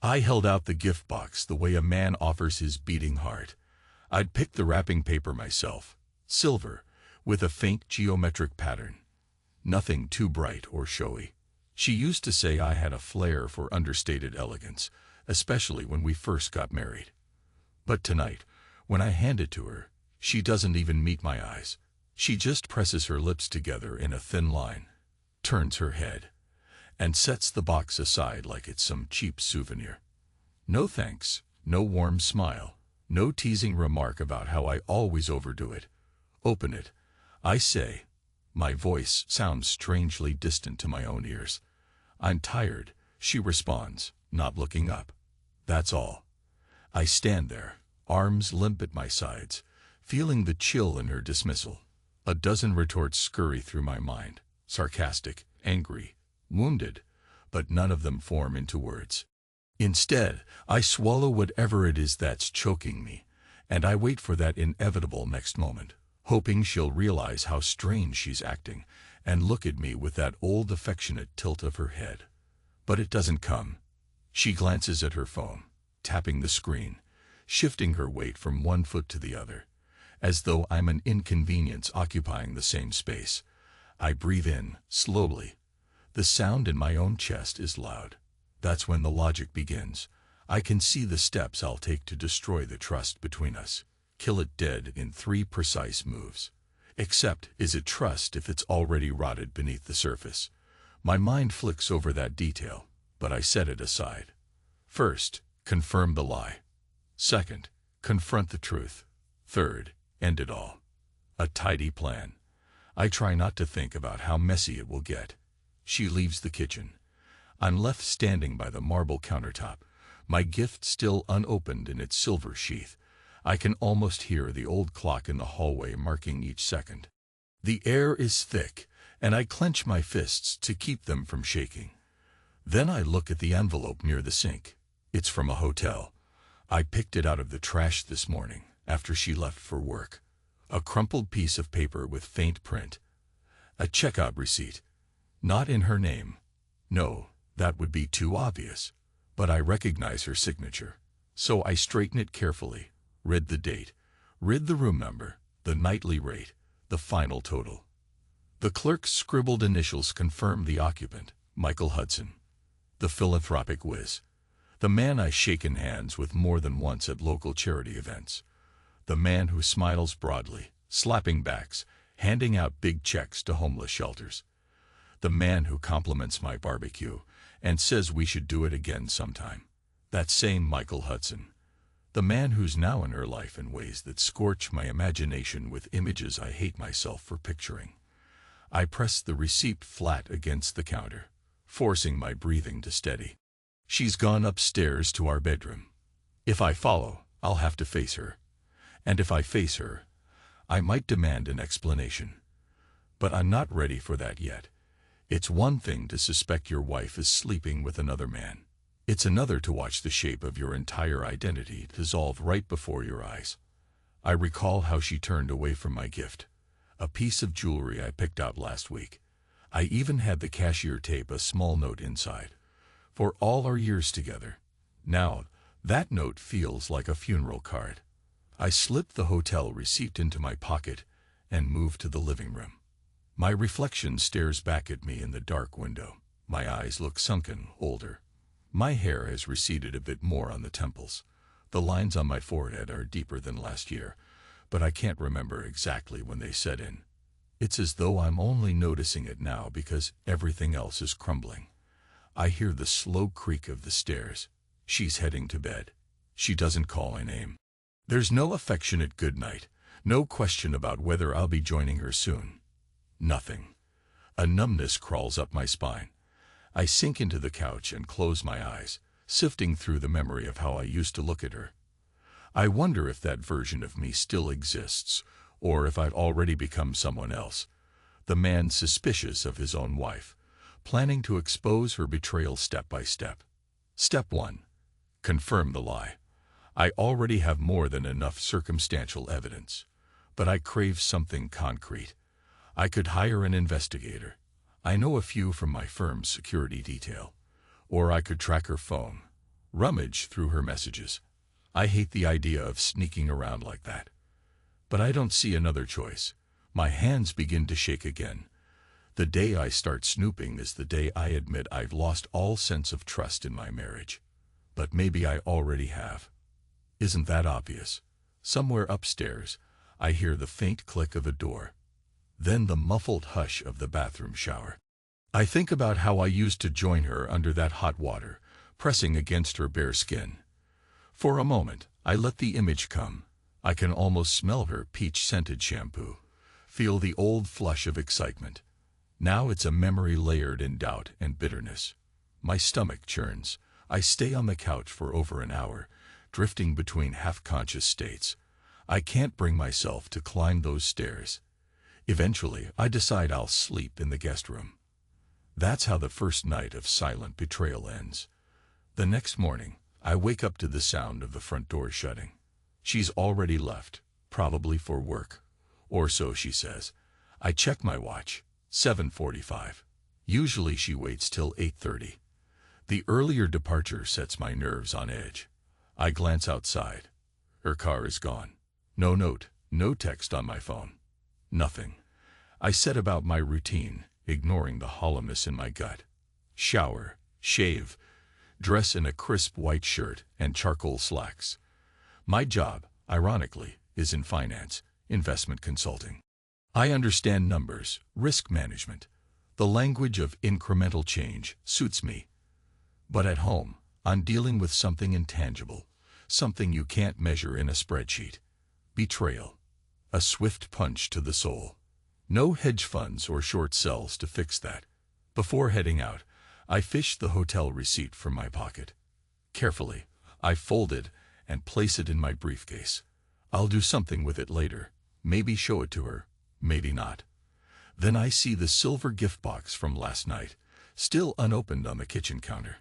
I held out the gift box the way a man offers his beating heart. I'd picked the wrapping paper myself, silver, with a faint geometric pattern. Nothing too bright or showy. She used to say I had a flair for understated elegance, especially when we first got married. But tonight, when I hand it to her, she doesn't even meet my eyes. She just presses her lips together in a thin line, turns her head, and sets the box aside like it's some cheap souvenir. No thanks, no warm smile, no teasing remark about how I always overdo it. Open it, I say. My voice sounds strangely distant to my own ears. I'm tired, she responds, not looking up. That's all. I stand there, arms limp at my sides, feeling the chill in her dismissal. A dozen retorts scurry through my mind, sarcastic, angry, wounded, but none of them form into words. Instead, I swallow whatever it is that's choking me, and I wait for that inevitable next moment, hoping she'll realize how strange she's acting and look at me with that old affectionate tilt of her head. But it doesn't come. She glances at her phone, tapping the screen, shifting her weight from one foot to the other, as though I'm an inconvenience occupying the same space. I breathe in, slowly. The sound in my own chest is loud. That's when the logic begins. I can see the steps I'll take to destroy the trust between us. Kill it dead in 3 precise moves. Except, is it trust if it's already rotted beneath the surface? My mind flicks over that detail, but I set it aside. First, confirm the lie. Second, confront the truth. Third, end it all. A tidy plan. I try not to think about how messy it will get. She leaves the kitchen. I'm left standing by the marble countertop, my gift still unopened in its silver sheath. I can almost hear the old clock in the hallway marking each second. The air is thick, and I clench my fists to keep them from shaking. Then I look at the envelope near the sink. It's from a hotel. I picked it out of the trash this morning, after she left for work. A crumpled piece of paper with faint print. A checkout receipt. Not in her name. No, that would be too obvious. But I recognize her signature. So I straighten it carefully, read the date, read the room number, the nightly rate, the final total. The clerk's scribbled initials confirm the occupant, Michael Hudson. The philanthropic whiz. The man I shaken hands with more than once at local charity events. The man who smiles broadly, slapping backs, handing out big checks to homeless shelters. The man who compliments my barbecue and says we should do it again sometime. That same Michael Hudson. The man who's now in her life in ways that scorch my imagination with images I hate myself for picturing. I press the receipt flat against the counter, forcing my breathing to steady. She's gone upstairs to our bedroom. If I follow, I'll have to face her. And if I face her, I might demand an explanation. But I'm not ready for that yet. It's one thing to suspect your wife is sleeping with another man. It's another to watch the shape of your entire identity dissolve right before your eyes. I recall how she turned away from my gift, a piece of jewelry I picked out last week. I even had the cashier tape a small note inside. For all our years together. Now, that note feels like a funeral card. I slipped the hotel receipt into my pocket and moved to the living room. My reflection stares back at me in the dark window. My eyes look sunken, older. My hair has receded a bit more on the temples. The lines on my forehead are deeper than last year, but I can't remember exactly when they set in. It's as though I'm only noticing it now because everything else is crumbling. I hear the slow creak of the stairs. She's heading to bed. She doesn't call my name. There's no affectionate good night, no question about whether I'll be joining her soon. Nothing. A numbness crawls up my spine. I sink into the couch and close my eyes, sifting through the memory of how I used to look at her. I wonder if that version of me still exists, or if I'd already become someone else. The man suspicious of his own wife, planning to expose her betrayal step by step. Step 1. Confirm the lie. I already have more than enough circumstantial evidence, but I crave something concrete. I could hire an investigator. I know a few from my firm's security detail. Or I could track her phone. rummage through her messages. I hate the idea of sneaking around like that. But I don't see another choice. My hands begin to shake again. The day I start snooping is the day I admit I've lost all sense of trust in my marriage. But maybe I already have. Isn't that obvious? Somewhere upstairs, I hear the faint click of a door. Then the muffled hush of the bathroom shower. I think about how I used to join her under that hot water, pressing against her bare skin. For a moment, I let the image come. I can almost smell her peach-scented shampoo, feel the old flush of excitement. Now it's a memory layered in doubt and bitterness. My stomach churns. I stay on the couch for over an hour, drifting between half-conscious states. I can't bring myself to climb those stairs. Eventually, I decide I'll sleep in the guest room. That's how the first night of silent betrayal ends. The next morning, I wake up to the sound of the front door shutting. She's already left, probably for work. Or so she says. I check my watch. 7:45. Usually she waits till 8:30. The earlier departure sets my nerves on edge. I glance outside. Her car is gone. No note, no text on my phone. Nothing. I set about my routine, ignoring the hollowness in my gut. Shower, shave, dress in a crisp white shirt and charcoal slacks. My job, ironically, is in finance, investment consulting. I understand numbers, risk management. The language of incremental change suits me. But at home, I'm dealing with something intangible, something you can't measure in a spreadsheet. Betrayal. A swift punch to the soul. No hedge funds or short sells to fix that. Before heading out, I fish the hotel receipt from my pocket. Carefully, I fold it and place it in my briefcase. I'll do something with it later. Maybe show it to her, maybe not. Then I see the silver gift box from last night, still unopened on the kitchen counter.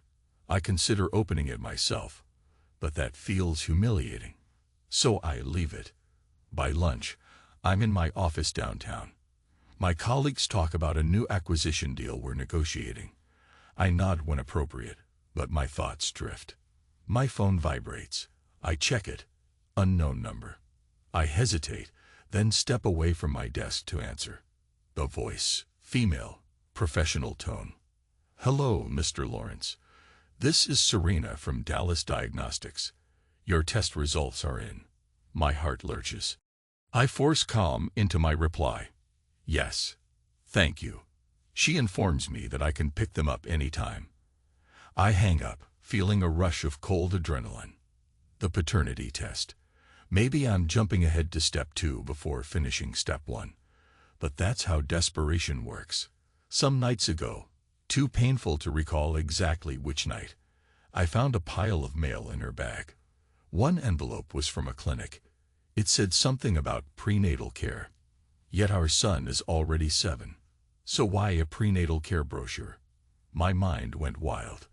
I consider opening it myself, but that feels humiliating. So I leave it. By lunch, I'm in my office downtown. My colleagues talk about a new acquisition deal we're negotiating. I nod when appropriate, but my thoughts drift. My phone vibrates. I check it. Unknown number. I hesitate, then step away from my desk to answer. The voice, female, professional tone. Hello, Mr. Lawrence. This is Serena from Dallas Diagnostics. Your test results are in. My heart lurches. I force calm into my reply. Yes. Thank you. She informs me that I can pick them up anytime. I hang up, feeling a rush of cold adrenaline. The paternity test. Maybe I'm jumping ahead to step 2 before finishing step 1. But that's how desperation works. Some nights ago, too painful to recall exactly which night, I found a pile of mail in her bag. One envelope was from a clinic. It said something about prenatal care. Yet our son is already 7. So why a prenatal care brochure? My mind went wild.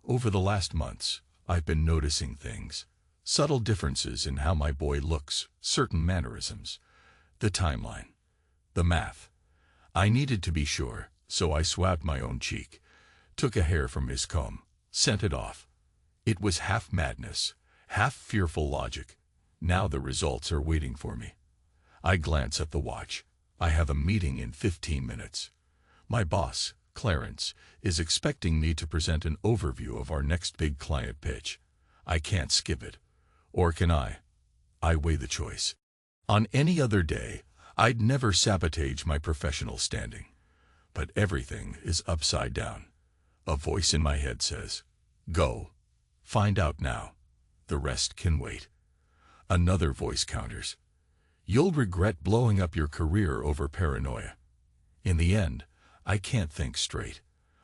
Over the last months, I've been noticing things. Subtle differences in how my boy looks, certain mannerisms. The timeline. The math. I needed to be sure, so I swabbed my own cheek, took a hair from his comb, sent it off. It was half madness, half fearful logic. Now the results are waiting for me. I glance at the watch. I have a meeting in 15 minutes. My boss, Clarence, is expecting me to present an overview of our next big client pitch. I can't skip it. Or can I? I weigh the choice. On any other day, I'd never sabotage my professional standing. But everything is upside down. A voice in my head says, go. Find out now. The rest can wait. Another voice counters. You'll regret blowing up your career over paranoia. In the end, I can't think straight.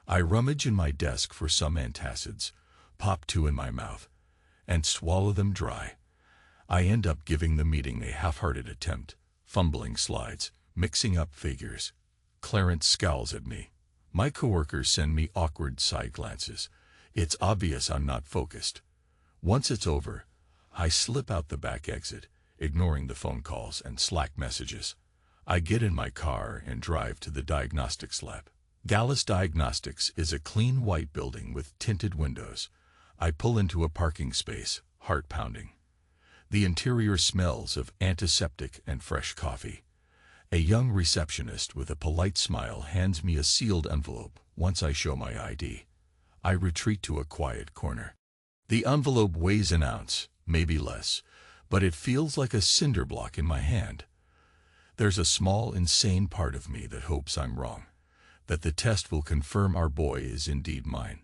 I rummage in my desk for some antacids, pop 2 in my mouth, and swallow them dry. I end up giving the meeting a half-hearted attempt, fumbling slides, mixing up figures. Clarence scowls at me. My coworkers send me awkward side glances. It's obvious I'm not focused. Once it's over, I slip out the back exit, ignoring the phone calls and Slack messages. I get in my car and drive to the diagnostics lab. Dallas Diagnostics is a clean white building with tinted windows. I pull into a parking space, heart pounding. The interior smells of antiseptic and fresh coffee. A young receptionist with a polite smile hands me a sealed envelope. Once I show my ID, I retreat to a quiet corner. The envelope weighs an ounce, maybe less, but it feels like a cinder block in my hand. There's a small, insane part of me that hopes I'm wrong, that the test will confirm our boy is indeed mine.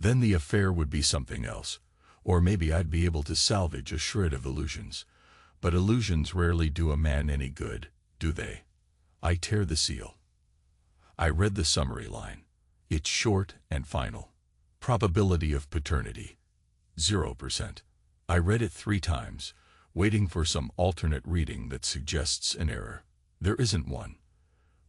Then the affair would be something else, or maybe I'd be able to salvage a shred of illusions. But illusions rarely do a man any good, do they? I tear the seal. I read the summary line. It's short and final. Probability of paternity, 0%. I read it 3 times, waiting for some alternate reading that suggests an error. There isn't one.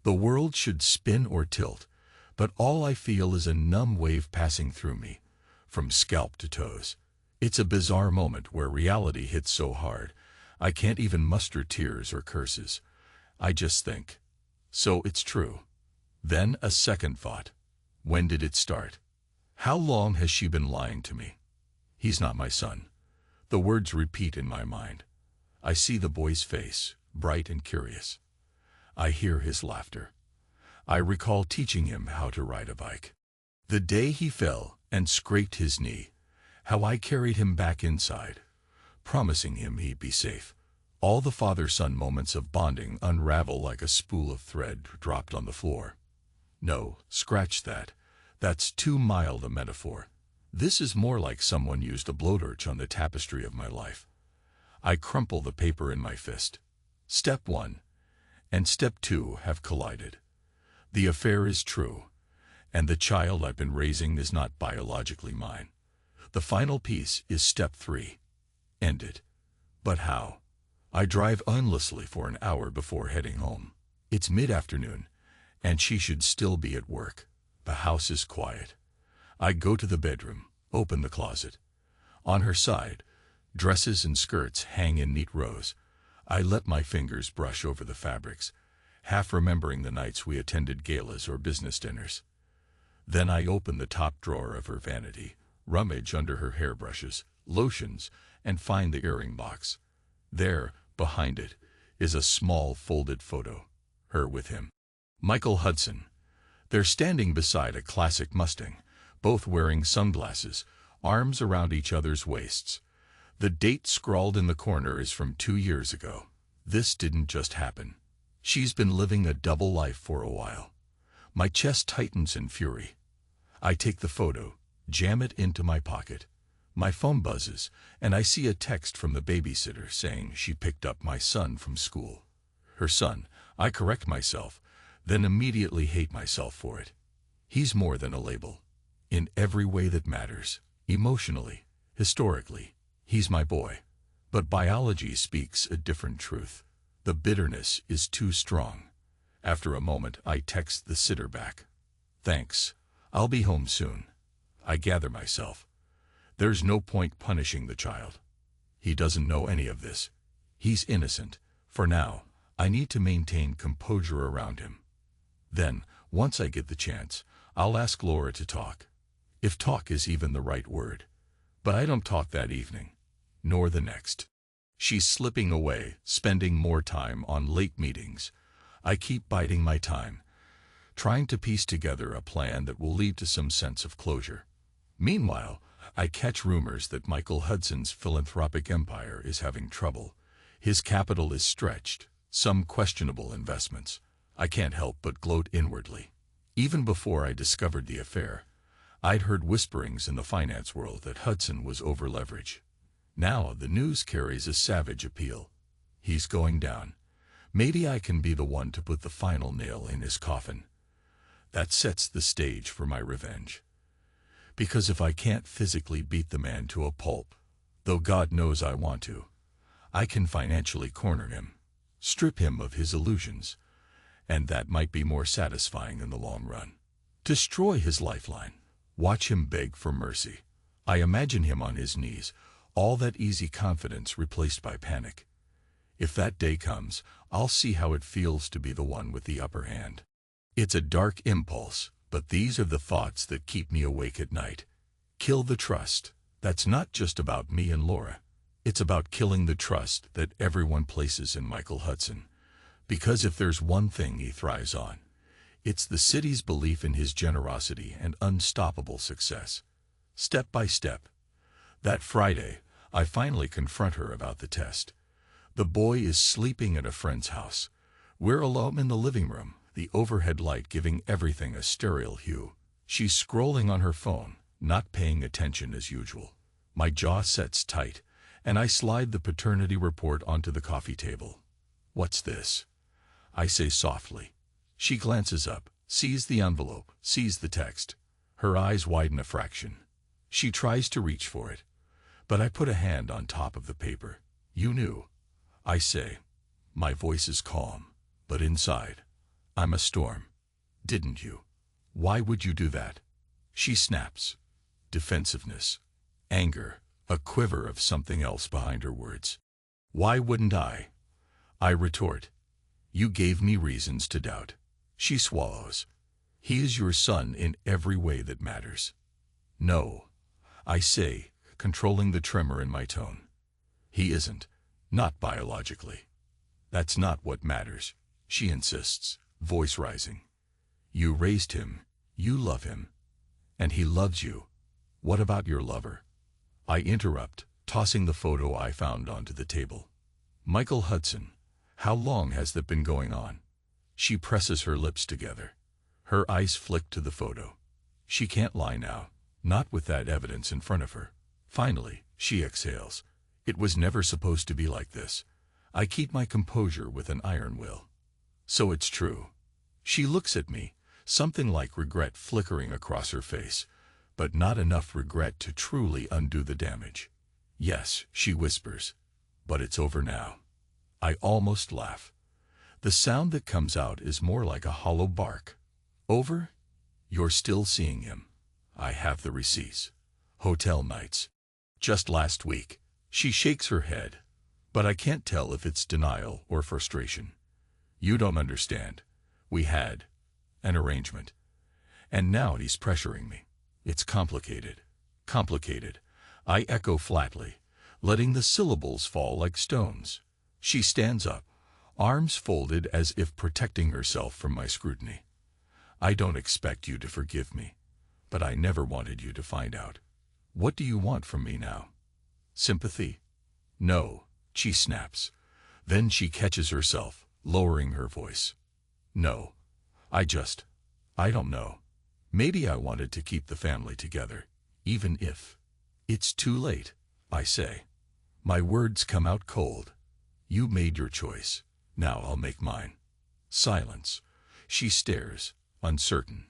The world should spin or tilt, but all I feel is a numb wave passing through me, from scalp to toes. It's a bizarre moment where reality hits so hard, I can't even muster tears or curses. I just think, so it's true. Then a second thought. When did it start? How long has she been lying to me? He's not my son. The words repeat in my mind. I see the boy's face, bright and curious. I hear his laughter. I recall teaching him how to ride a bike. The day he fell and scraped his knee, how I carried him back inside, promising him he'd be safe. All the father-son moments of bonding unravel like a spool of thread dropped on the floor. No, scratch that. That's too mild a metaphor. This is more like someone used a blowtorch on the tapestry of my life. I crumple the paper in my fist. Step 1 and Step 2 have collided. The affair is true, and the child I've been raising is not biologically mine. The final piece is Step 3. End it. But how? I drive aimlessly for an hour before heading home. It's mid-afternoon, and she should still be at work. The house is quiet. I go to the bedroom, open the closet. On her side, dresses and skirts hang in neat rows. I let my fingers brush over the fabrics, half remembering the nights we attended galas or business dinners. Then I open the top drawer of her vanity, rummage under her hairbrushes, lotions, and find the earring box. There, behind it, is a small folded photo. Her with him. Michael Hudson. They're standing beside a classic Mustang, both wearing sunglasses, arms around each other's waists. The date scrawled in the corner is from 2 years ago. This didn't just happen. She's been living a double life for a while. My chest tightens in fury. I take the photo, jam it into my pocket. My phone buzzes, and I see a text from the babysitter saying she picked up my son from school. Her son. I correct myself, then immediately hate myself for it. He's more than a label. In every way that matters. Emotionally, historically, he's my boy. But biology speaks a different truth. The bitterness is too strong. After a moment, I text the sitter back. Thanks. I'll be home soon. I gather myself. There's no point punishing the child. He doesn't know any of this. He's innocent. For now, I need to maintain composure around him. Then, once I get the chance, I'll ask Laura to talk. If talk is even the right word. But I don't talk that evening, nor the next. She's slipping away, spending more time on late meetings. I keep biding my time, trying to piece together a plan that will lead to some sense of closure. Meanwhile, I catch rumors that Michael Hudson's philanthropic empire is having trouble. His capital is stretched, some questionable investments. I can't help but gloat inwardly. Even before I discovered the affair, I'd heard whisperings in the finance world that Hudson was over-leveraged. Now the news carries a savage appeal. He's going down. Maybe I can be the one to put the final nail in his coffin. That sets the stage for my revenge. Because if I can't physically beat the man to a pulp, though God knows I want to, I can financially corner him, strip him of his illusions, and that might be more satisfying in the long run. Destroy his lifeline. Watch him beg for mercy. I imagine him on his knees, all that easy confidence replaced by panic. If that day comes, I'll see how it feels to be the one with the upper hand. It's a dark impulse, but these are the thoughts that keep me awake at night. Kill the trust, That's not just about me and Laura. It's about killing the trust that everyone places in Michael Hudson. Because if there's one thing he thrives on, it's the city's belief in his generosity and unstoppable success. Step by step. That Friday, I finally confront her about the test. The boy is sleeping at a friend's house. We're alone in the living room, the overhead light giving everything a sterile hue. She's scrolling on her phone, not paying attention as usual. My jaw sets tight, and I slide the paternity report onto the coffee table. "What's this?" I say softly. She glances up, sees the envelope, sees the text. Her eyes widen a fraction. She tries to reach for it, but I put a hand on top of the paper. "You knew," I say. My voice is calm, but inside, I'm a storm. "Didn't you? Why would you do that?" She snaps. Defensiveness, anger, a quiver of something else behind her words. "Why wouldn't I?" I retort. "You gave me reasons to doubt." She swallows. "He is your son in every way that matters." "No," I say, controlling the tremor in my tone. "He isn't. Not biologically." "That's not what matters," she insists, voice rising. "You raised him. You love him. And he loves you. What about your lover?" I interrupt, tossing the photo I found onto the table. "Michael Hudson. How long has that been going on?" She presses her lips together. Her eyes flick to the photo. She can't lie now, not with that evidence in front of her. Finally, she exhales. "It was never supposed to be like this." I keep my composure with an iron will. "So it's true." She looks at me, something like regret flickering across her face, but not enough regret to truly undo the damage. "Yes," she whispers, "but it's over now." I almost laugh. The sound that comes out is more like a hollow bark. "Over? You're still seeing him." I have the receipts. Hotel nights. Just last week. She shakes her head, but I can't tell if it's denial or frustration. "You don't understand. We had an arrangement. And now he's pressuring me." "It's complicated." "Complicated," I echo flatly, letting the syllables fall like stones. She stands up, arms folded as if protecting herself from my scrutiny. "I don't expect you to forgive me, but I never wanted you to find out. What do you want from me now? Sympathy?" "No," she snaps. Then she catches herself, lowering her voice. "No. I don't know. Maybe I wanted to keep the family together, even if." "It's too late," I say. My words come out cold. "You made your choice. Now I'll make mine." Silence. She stares, uncertain.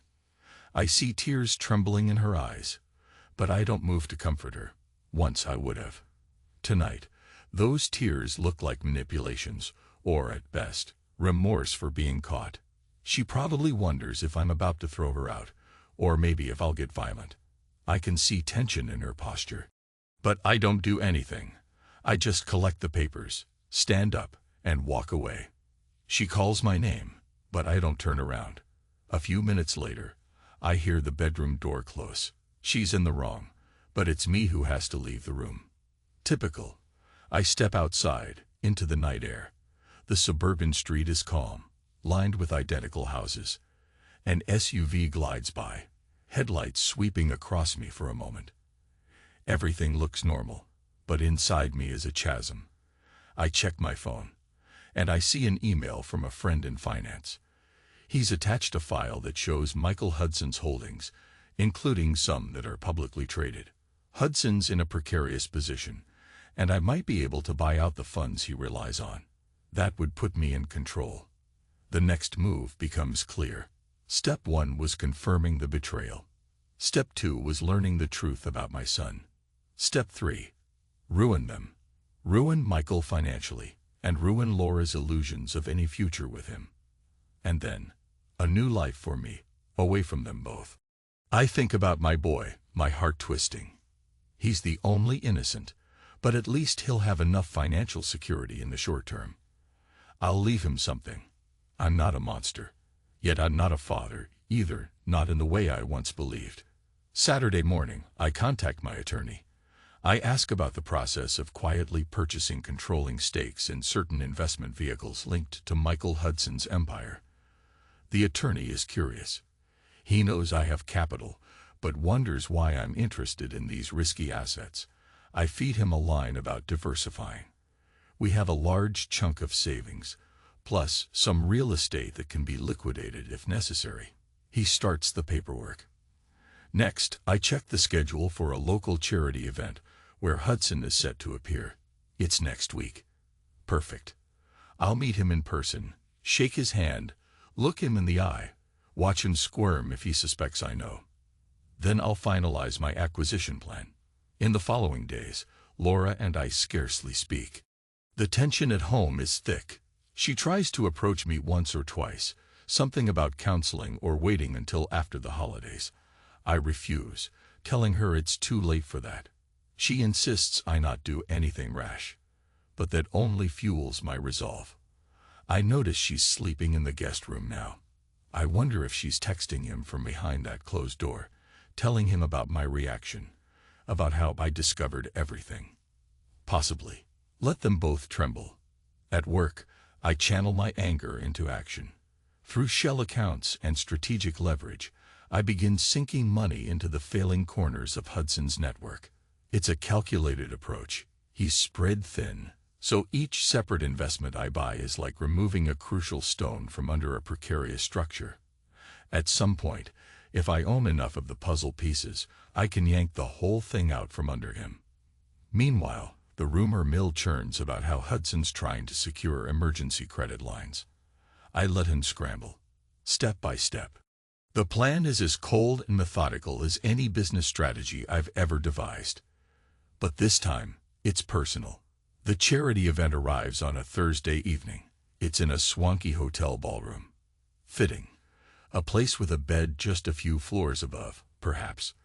I see tears trembling in her eyes, but I don't move to comfort her. Once I would have. Tonight, those tears look like manipulations, or at best, remorse for being caught. She probably wonders if I'm about to throw her out, or maybe if I'll get violent. I can see tension in her posture. But I don't do anything. I just collect the papers, stand up, and walk away. She calls my name, but I don't turn around. A few minutes later, I hear the bedroom door close. She's in the wrong, but it's me who has to leave the room. Typical. I step outside, into the night air. The suburban street is calm, lined with identical houses. An SUV glides by, headlights sweeping across me for a moment. Everything looks normal, but inside me is a chasm. I check my phone, and I see an email from a friend in finance. He's attached a file that shows Michael Hudson's holdings, including some that are publicly traded. Hudson's in a precarious position, and I might be able to buy out the funds he relies on. That would put me in control. The next move becomes clear. Step 1 was confirming the betrayal. Step 2 was learning the truth about my son. Step 3. Ruin them. Ruin Michael financially, and ruin Laura's illusions of any future with him. And then, a new life for me, away from them both. I think about my boy, my heart twisting. He's the only innocent, but at least he'll have enough financial security in the short term. I'll leave him something. I'm not a monster. Yet I'm not a father, either, not in the way I once believed. Saturday morning, I contact my attorney. I ask about the process of quietly purchasing controlling stakes in certain investment vehicles linked to Michael Hudson's empire. The attorney is curious. He knows I have capital, but wonders why I'm interested in these risky assets. I feed him a line about diversifying. We have a large chunk of savings, plus some real estate that can be liquidated if necessary. He starts the paperwork. Next, I check the schedule for a local charity event where Hudson is set to appear. It's next week. Perfect. I'll meet him in person, shake his hand, look him in the eye, watch him squirm if he suspects I know. Then I'll finalize my acquisition plan. In the following days, Laura and I scarcely speak. The tension at home is thick. She tries to approach me once or twice, something about counseling or waiting until after the holidays. I refuse, telling her it's too late for that. She insists I not do anything rash, but that only fuels my resolve. I notice she's sleeping in the guest room now. I wonder if she's texting him from behind that closed door, telling him about my reaction, about how I discovered everything. Possibly. Let them both tremble. At work, I channel my anger into action. Through shell accounts and strategic leverage, I begin sinking money into the failing corners of Hudson's network. It's a calculated approach. He's spread thin, so each separate investment I buy is like removing a crucial stone from under a precarious structure. At some point, if I own enough of the puzzle pieces, I can yank the whole thing out from under him. Meanwhile, the rumor mill churns about how Hudson's trying to secure emergency credit lines. I let him scramble, step by step. The plan is as cold and methodical as any business strategy I've ever devised. But this time, it's personal. The charity event arrives on a Thursday evening. It's in a swanky hotel ballroom. Fitting. A place with a bed just a few floors above, perhaps.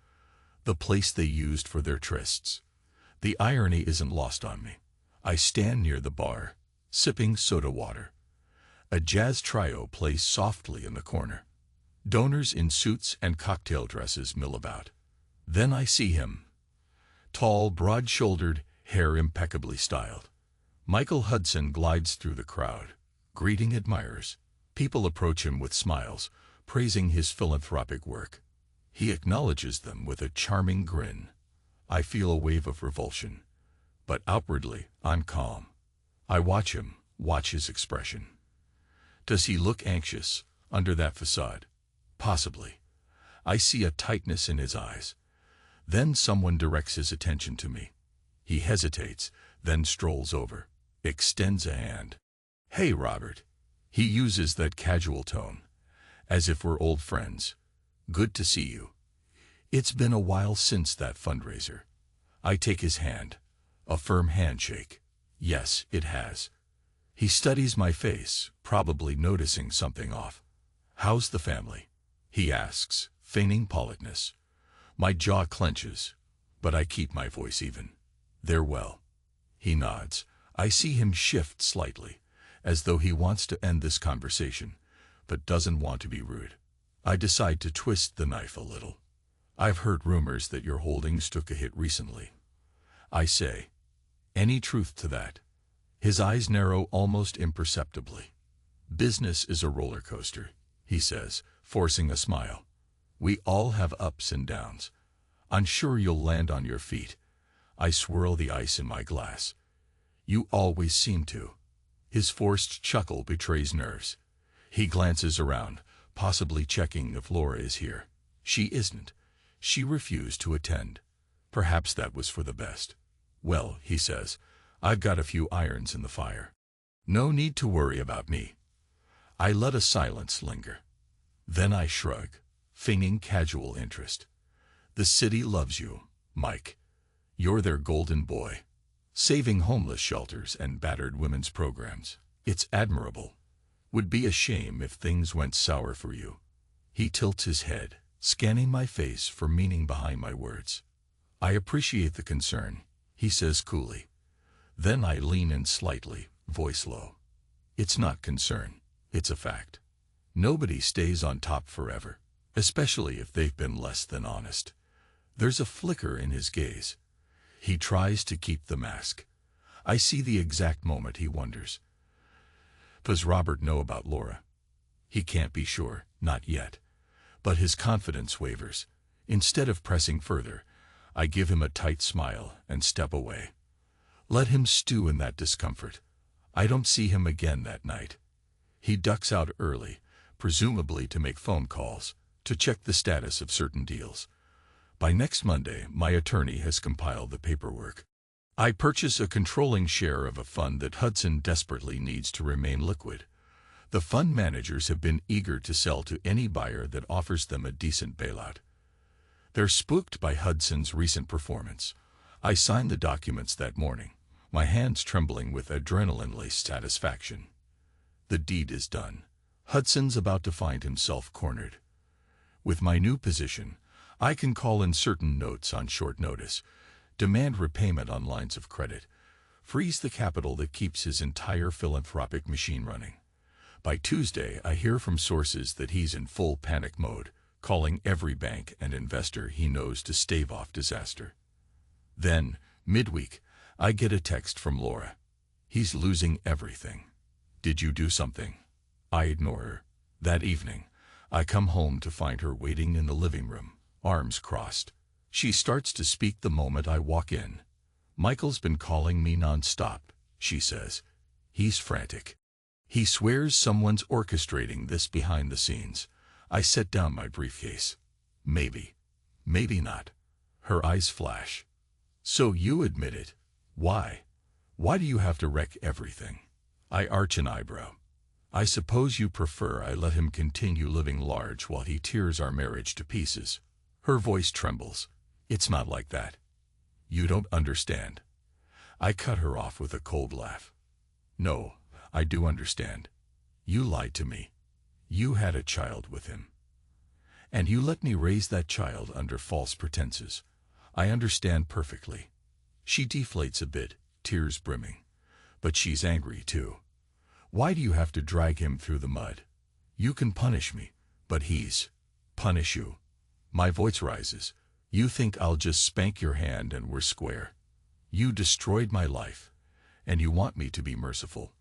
The place they used for their trysts. The irony isn't lost on me. I stand near the bar, sipping soda water. A jazz trio plays softly in the corner. Donors in suits and cocktail dresses mill about. Then I see him. Tall, broad-shouldered, hair impeccably styled. Michael Hudson glides through the crowd, greeting admirers. People approach him with smiles, praising his philanthropic work. He acknowledges them with a charming grin. I feel a wave of revulsion, but outwardly, I'm calm. I watch him, watch his expression. Does he look anxious under that facade? Possibly. I see a tightness in his eyes. Then someone directs his attention to me. He hesitates, then strolls over, extends a hand. "Hey, Robert." He uses that casual tone, as if we're old friends. "Good to see you. It's been a while since that fundraiser." I take his hand. A firm handshake. Yes, it has. He studies my face, probably noticing something off. "How's the family?" he asks, feigning politeness. My jaw clenches, but I keep my voice even. "They're well." He nods. I see him shift slightly, as though he wants to end this conversation, but doesn't want to be rude. I decide to twist the knife a little. "I've heard rumors that your holdings took a hit recently." I say, "Any truth to that?" His eyes narrow almost imperceptibly. "Business is a roller coaster," he says, forcing a smile. "We all have ups and downs. I'm sure you'll land on your feet." I swirl the ice in my glass. "You always seem to." His forced chuckle betrays nerves. He glances around, possibly checking if Laura is here. She isn't. She refused to attend. Perhaps that was for the best. "Well," he says, "I've got a few irons in the fire. No need to worry about me." I let a silence linger. Then I shrug, feigning casual interest. "The city loves you, Mike. You're their golden boy. Saving homeless shelters and battered women's programs. It's admirable. Would be a shame if things went sour for you." He tilts his head, scanning my face for meaning behind my words. "I appreciate the concern," he says coolly. Then I lean in slightly, voice low. "It's not concern, it's a fact. Nobody stays on top forever, especially if they've been less than honest." There's a flicker in his gaze. He tries to keep the mask. I see the exact moment he wonders. Does Robert know about Laura? He can't be sure, not yet. But his confidence wavers. Instead of pressing further, I give him a tight smile and step away. Let him stew in that discomfort. I don't see him again that night. He ducks out early, presumably to make phone calls, to check the status of certain deals. By next Monday, my attorney has compiled the paperwork. I purchase a controlling share of a fund that Hudson desperately needs to remain liquid. The fund managers have been eager to sell to any buyer that offers them a decent bailout. They're spooked by Hudson's recent performance. I signed the documents that morning, my hands trembling with adrenaline-laced satisfaction. The deed is done. Hudson's about to find himself cornered. With my new position, I can call in certain notes on short notice, demand repayment on lines of credit, freeze the capital that keeps his entire philanthropic machine running. By Tuesday, I hear from sources that he's in full panic mode, calling every bank and investor he knows to stave off disaster. Then, midweek, I get a text from Laura. He's losing everything. Did you do something? I ignore her. That evening, I come home to find her waiting in the living room, arms crossed. She starts to speak the moment I walk in. Michael's been calling me non-stop, she says. He's frantic. He swears someone's orchestrating this behind the scenes. I set down my briefcase. Maybe. Maybe not. Her eyes flash. So you admit it. Why? Why do you have to wreck everything? I arch an eyebrow. I suppose you prefer I let him continue living large while he tears our marriage to pieces. Her voice trembles. It's not like that. You don't understand. I cut her off with a cold laugh. No, I do understand. You lied to me. You had a child with him. And you let me raise that child under false pretenses. I understand perfectly. She deflates a bit, tears brimming. But she's angry too. Why do you have to drag him through the mud? You can punish me, but he's punish you. My voice rises. You think I'll just spank your hand and we're square. You destroyed my life, and you want me to be merciful.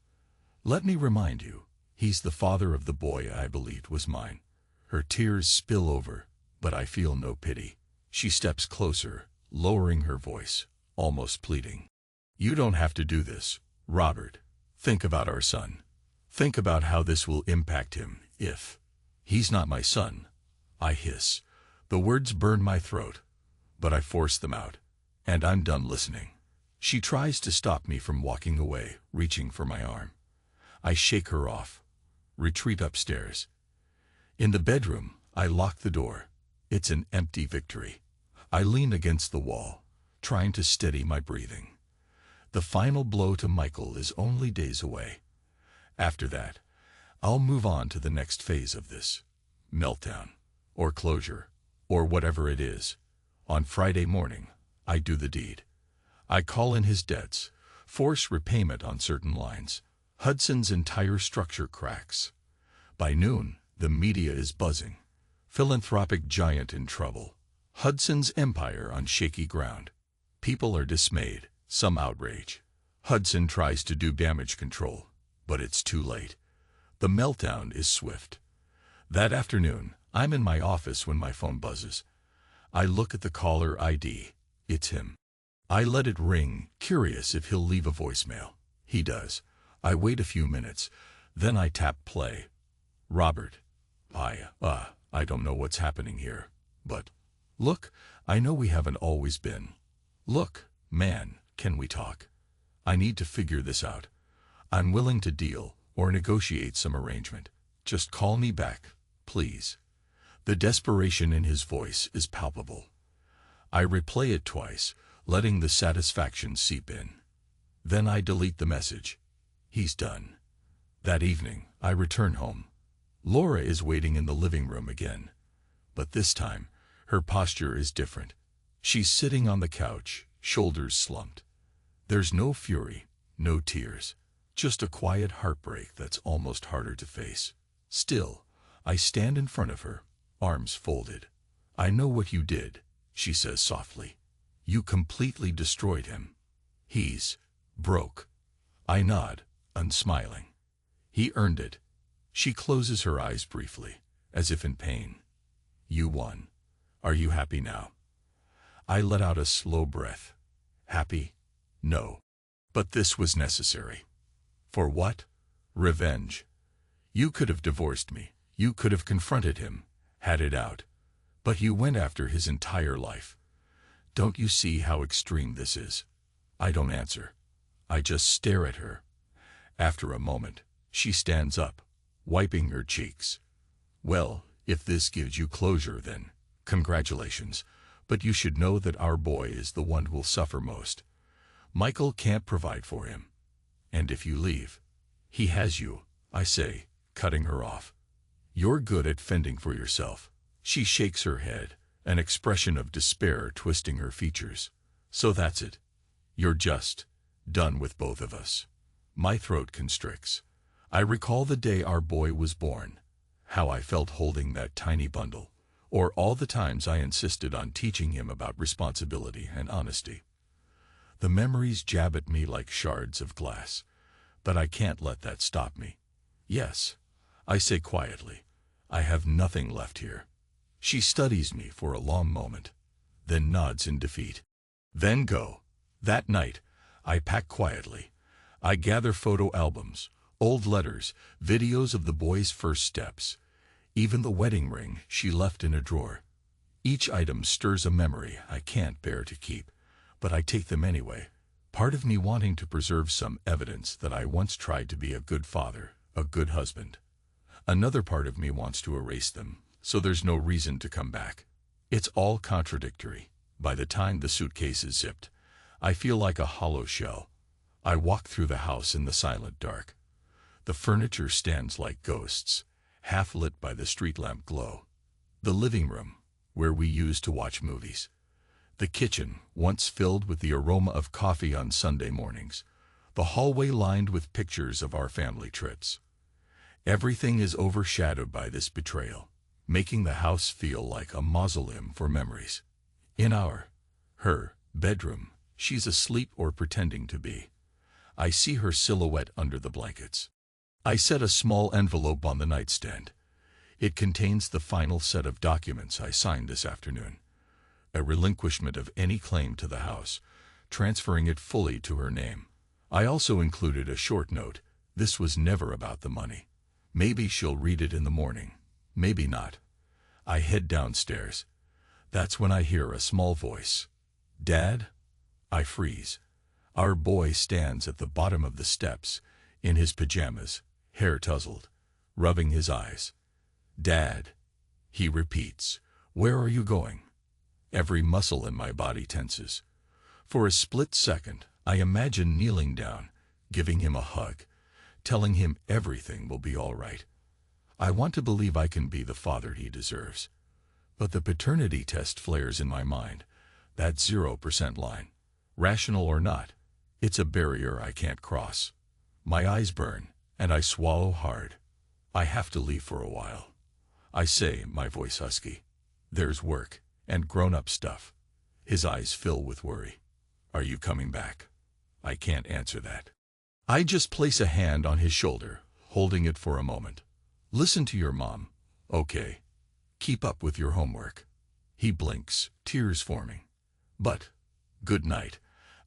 Let me remind you, he's the father of the boy I believed was mine. Her tears spill over, but I feel no pity. She steps closer, lowering her voice, almost pleading. You don't have to do this, Robert. Think about our son. Think about how this will impact him if he's not my son. I hiss. The words burn my throat, but I force them out, and I'm done listening. She tries to stop me from walking away, reaching for my arm. I shake her off. Retreat upstairs. In the bedroom, I lock the door. It's an empty victory. I lean against the wall, trying to steady my breathing. The final blow to Michael is only days away. After that, I'll move on to the next phase of this meltdown, or closure, or whatever it is. On Friday morning, I do the deed. I call in his debts, force repayment on certain lines. Hudson's entire structure cracks. By noon, the media is buzzing. Philanthropic giant in trouble. Hudson's empire on shaky ground. People are dismayed, some outrage. Hudson tries to do damage control, but it's too late. The meltdown is swift. That afternoon, I'm in my office when my phone buzzes. I look at the caller ID. It's him. I let it ring, curious if he'll leave a voicemail. He does. I wait a few minutes, then I tap play. Robert. I don't know what's happening here, but look, I know we haven't always been. Look, man, can we talk? I need to figure this out. I'm willing to deal or negotiate some arrangement. Just call me back, please. The desperation in his voice is palpable. I replay it twice, letting the satisfaction seep in. Then I delete the message. He's done. That evening, I return home. Laura is waiting in the living room again. But this time, her posture is different. She's sitting on the couch, shoulders slumped. There's no fury, no tears, just a quiet heartbreak that's almost harder to face. Still, I stand in front of her, arms folded. I know what you did, she says softly. You completely destroyed him. He's broke. I nod, unsmiling. He earned it. She closes her eyes briefly, as if in pain. You won. Are you happy now? I let out a slow breath. Happy? No. But this was necessary. For what? Revenge. You could have divorced me. You could have confronted him, had it out. But you went after his entire life. Don't you see how extreme this is? I don't answer. I just stare at her. After a moment, she stands up, wiping her cheeks. Well, if this gives you closure, then congratulations. But you should know that our boy is the one who'll suffer most. Michael can't provide for him. And if you leave, he has you, I say, cutting her off. You're good at fending for yourself. She shakes her head, an expression of despair twisting her features. So that's it. You're just done with both of us. My throat constricts. I recall the day our boy was born, how I felt holding that tiny bundle, or all the times I insisted on teaching him about responsibility and honesty. The memories jab at me like shards of glass, but I can't let that stop me. Yes, I say quietly, I have nothing left here. She studies me for a long moment, then nods in defeat. Then go. That night, I pack quietly. I gather photo albums, old letters, videos of the boy's first steps, even the wedding ring she left in a drawer. Each item stirs a memory I can't bear to keep, but I take them anyway, part of me wanting to preserve some evidence that I once tried to be a good father, a good husband. Another part of me wants to erase them, so there's no reason to come back. It's all contradictory. By the time the suitcase is zipped, I feel like a hollow shell. I walk through the house in the silent dark. The furniture stands like ghosts, half lit by the street lamp glow. The living room, where we used to watch movies. The kitchen, once filled with the aroma of coffee on Sunday mornings. The hallway lined with pictures of our family trips. Everything is overshadowed by this betrayal, making the house feel like a mausoleum for memories. In her bedroom, she's asleep or pretending to be. I see her silhouette under the blankets. I set a small envelope on the nightstand. It contains the final set of documents I signed this afternoon. A relinquishment of any claim to the house, transferring it fully to her name. I also included a short note. This was never about the money. Maybe she'll read it in the morning. Maybe not. I head downstairs. That's when I hear a small voice. Dad? I freeze. Our boy stands at the bottom of the steps, in his pajamas, hair tousled, rubbing his eyes. Dad, he repeats. Where are you going? Every muscle in my body tenses. For a split second, I imagine kneeling down, giving him a hug, telling him everything will be all right. I want to believe I can be the father he deserves. But the paternity test flares in my mind. That 0% line. Rational or not, it's a barrier I can't cross. My eyes burn, and I swallow hard. I have to leave for a while. I say, my voice husky. There's work, and grown-up stuff. His eyes fill with worry. Are you coming back? I can't answer that. I just place a hand on his shoulder, holding it for a moment. Listen to your mom. Okay. Keep up with your homework. He blinks, tears forming. But, good night,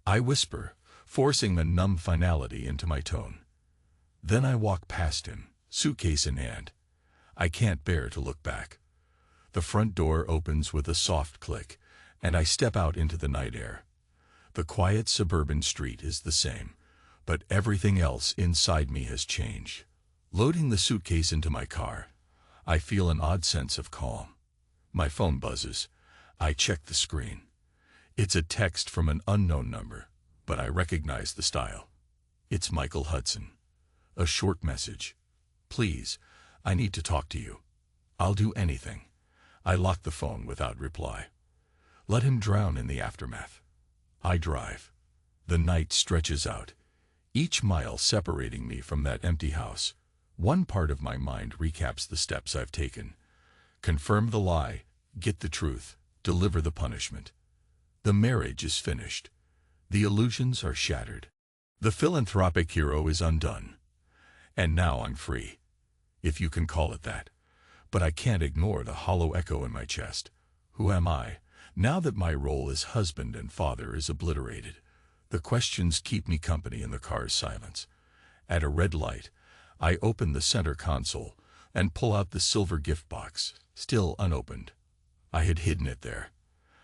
I whisper, forcing the numb finality into my tone. Then I walk past him, suitcase in hand. I can't bear to look back. The front door opens with a soft click, and I step out into the night air. The quiet suburban street is the same, but everything else inside me has changed. Loading the suitcase into my car, I feel an odd sense of calm. My phone buzzes. I check the screen. It's a text from an unknown number, but I recognize the style. It's Michael Hudson. A short message. Please, I need to talk to you. I'll do anything. I lock the phone without reply. Let him drown in the aftermath. I drive. The night stretches out, each mile separating me from that empty house. One part of my mind recaps the steps I've taken. Confirm the lie, get the truth, deliver the punishment. The marriage is finished. The illusions are shattered. The philanthropic hero is undone. And now I'm free, if you can call it that. But I can't ignore the hollow echo in my chest. Who am I, now that my role as husband and father is obliterated? The questions keep me company in the car's silence. At a red light, I open the center console and pull out the silver gift box, still unopened. I had hidden it there.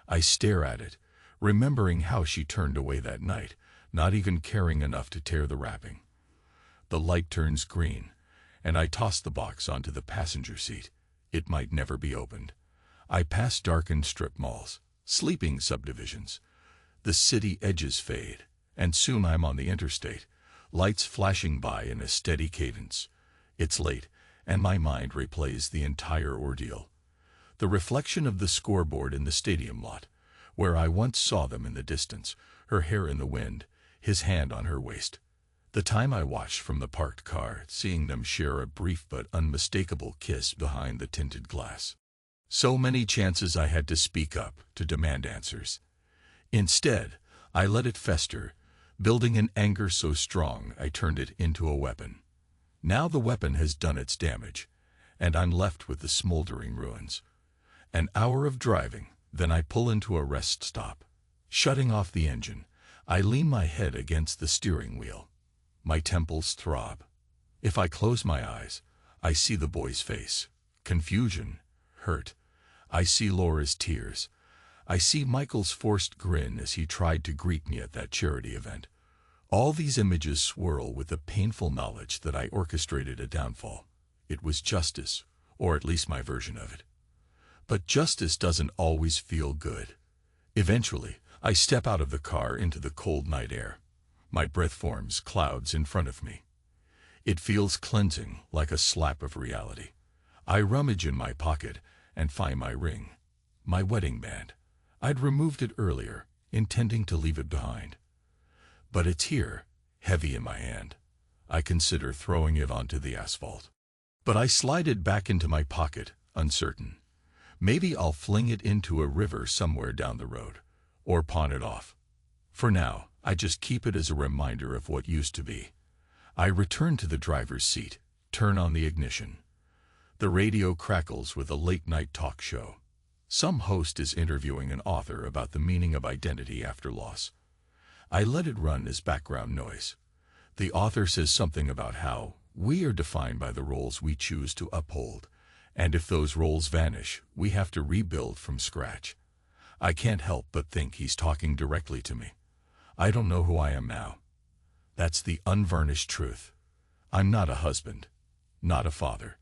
I stare at it, remembering how she turned away that night, not even caring enough to tear the wrapping. The light turns green, and I toss the box onto the passenger seat. It might never be opened. I pass darkened strip malls, sleeping subdivisions. The city edges fade, and soon I'm on the interstate, lights flashing by in a steady cadence. It's late, and my mind replays the entire ordeal. The reflection of the scoreboard in the stadium lot, where I once saw them in the distance, her hair in the wind, his hand on her waist. The time I watched from the parked car, seeing them share a brief but unmistakable kiss behind the tinted glass. So many chances I had to speak up, to demand answers. Instead, I let it fester, building an anger so strong I turned it into a weapon. Now the weapon has done its damage, and I'm left with the smoldering ruins. An hour of driving, then I pull into a rest stop. Shutting off the engine, I lean my head against the steering wheel. My temples throb. If I close my eyes, I see the boy's face. Confusion, hurt. I see Laura's tears. I see Michael's forced grin as he tried to greet me at that charity event. All these images swirl with the painful knowledge that I orchestrated a downfall. It was justice, or at least my version of it. But justice doesn't always feel good. Eventually, I step out of the car into the cold night air. My breath forms clouds in front of me. It feels cleansing, like a slap of reality. I rummage in my pocket and find my ring, my wedding band. I'd removed it earlier, intending to leave it behind. But it's here, heavy in my hand. I consider throwing it onto the asphalt. But I slide it back into my pocket, uncertain. Maybe I'll fling it into a river somewhere down the road, or pawn it off. For now, I just keep it as a reminder of what used to be. I return to the driver's seat, turn on the ignition. The radio crackles with a late-night talk show. Some host is interviewing an author about the meaning of identity after loss. I let it run as background noise. The author says something about how we are defined by the roles we choose to uphold, and if those roles vanish, we have to rebuild from scratch. I can't help but think he's talking directly to me. I don't know who I am now. That's the unvarnished truth. I'm not a husband, not a father.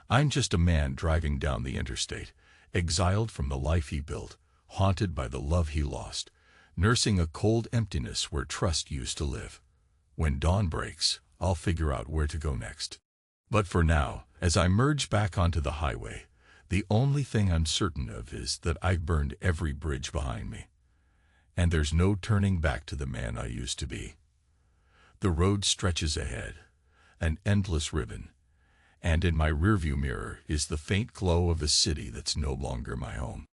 I'm just a man driving down the interstate, exiled from the life he built, haunted by the love he lost, nursing a cold emptiness where trust used to live. When dawn breaks, I'll figure out where to go next. But for now, as I merge back onto the highway, the only thing I'm certain of is that I've burned every bridge behind me. And there's no turning back to the man I used to be. The road stretches ahead, an endless ribbon, and in my rearview mirror is the faint glow of a city that's no longer my home.